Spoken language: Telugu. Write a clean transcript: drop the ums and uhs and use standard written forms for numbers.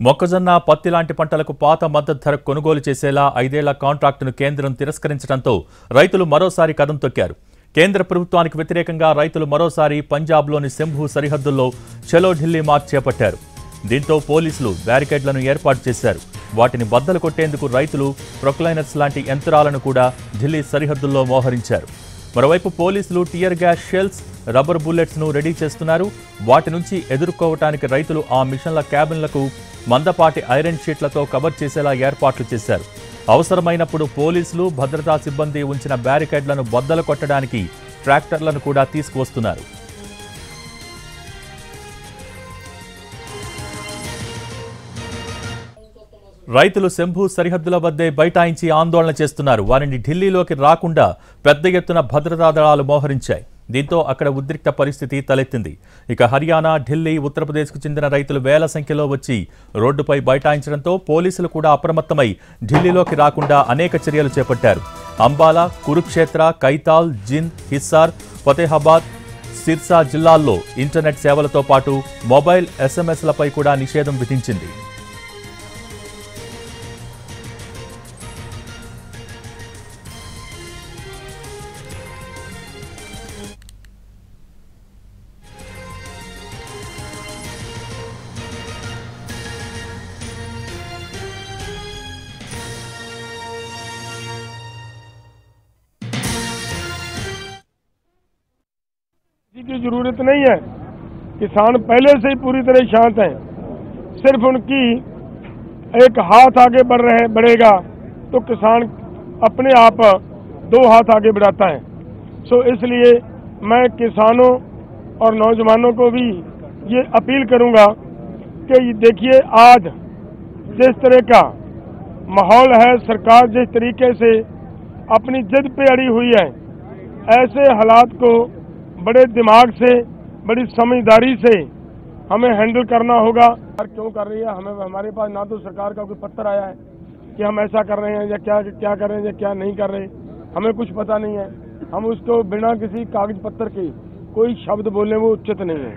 మొక్కజొన్న, పత్తి లాంటి పంటలకు పాత మద్దతు ధర కొనుగోలు చేసేలా 5 ఏళ్ల కాంట్రాక్టును కేంద్రం తిరస్కరించడంతో రైతులు మరోసారి కదం తొక్కారు. కేంద్ర ప్రభుత్వానికి వ్యతిరేకంగా రైతులు మరోసారి పంజాబ్లోని శంభు సరిహద్దుల్లో చలో ఢిల్లీ మార్చ్ చేపట్టారు. దీంతో పోలీసులు బ్యారికేడ్లను ఏర్పాటు చేశారు. వాటిని బద్దలు కొట్టేందుకు రైతులు ప్రొక్లైనర్స్ లాంటి యంత్రాలను కూడా ఢిల్లీ సరిహద్దుల్లో మోహరించారు. మరోవైపు పోలీసులు tear gas shells, rubber bullets ను రెడీ చేస్తున్నారు. వాటి నుంచి ఎదుర్కోవటానికి రైతులు ఆ మిషన్ల క్యాబిన్లకు మందపాటి ఐరన్ షీట్లతో కవర్ చేసేలా ఏర్పాట్లు చేశారు. అవసరమైనప్పుడు పోలీసులు, భద్రతా సిబ్బంది ఉంచిన బ్యారికేడ్లను బద్దలు కొట్టడానికి ట్రాక్టర్లను కూడా తీసుకువస్తున్నారు. రైతులు శంభు సరిహద్దుల వద్దే బైఠాయించి ఆందోళన చేస్తున్నారు. వారిని ఢిల్లీలోకి రాకుండా పెద్ద ఎత్తున భద్రతా దళాలు మోహరించాయి. దీంతో అక్కడ ఉద్రిక్త పరిస్థితి తలెత్తింది. ఇక హర్యానా, ఢిల్లీ, ఉత్తరప్రదేశ్కు చెందిన రైతులు వేల సంఖ్యలో వచ్చి రోడ్డుపై బైఠాయించడంతో పోలీసులు కూడా అప్రమత్తమై ఢిల్లీలోకి రాకుండా అనేక చర్యలు చేపట్టారు. అంబాలా, కురుక్షేత్ర, కైతాల్, జింద్, హిస్సార్, ఫతేహాబాద్, సిర్సా జిల్లాల్లో ఇంటర్నెట్ సేవలతో పాటు మొబైల్, ఎస్ఎంఎస్లపై కూడా నిషేధం విధించింది. की जरूरत नहीं है। किसान पहले से ही पूरी तरह शांत हैं। सिर्फ उनकी एक हाथ आगे बढ़ेगा तो किसान अपने आप 2 हाथ आगे बढ़ाता है। सो इसलिए मैं किसानों और नौजवानों को भी ये अपील करूंगा कि देखिए आज जिस तरह का माहौल है, सरकार जिस तरीके से अपनी जिद पे अड़ी हुई है, ऐसे हालात को बड़े दिमाग से, बड़ी समझदारी से हमें हैंडल करना होगा। क्यों कर रही है, हमें हमारे पास ना तो सरकार का कोई पत्र आया है कि हम ऐसा कर रहे हैं या क्या कर रहे हैं या क्या नहीं कर रहे, हमें कुछ पता नहीं है। हम उसको बिना किसी कागज पत्र के कोई शब्द बोलने वो उचित नहीं है।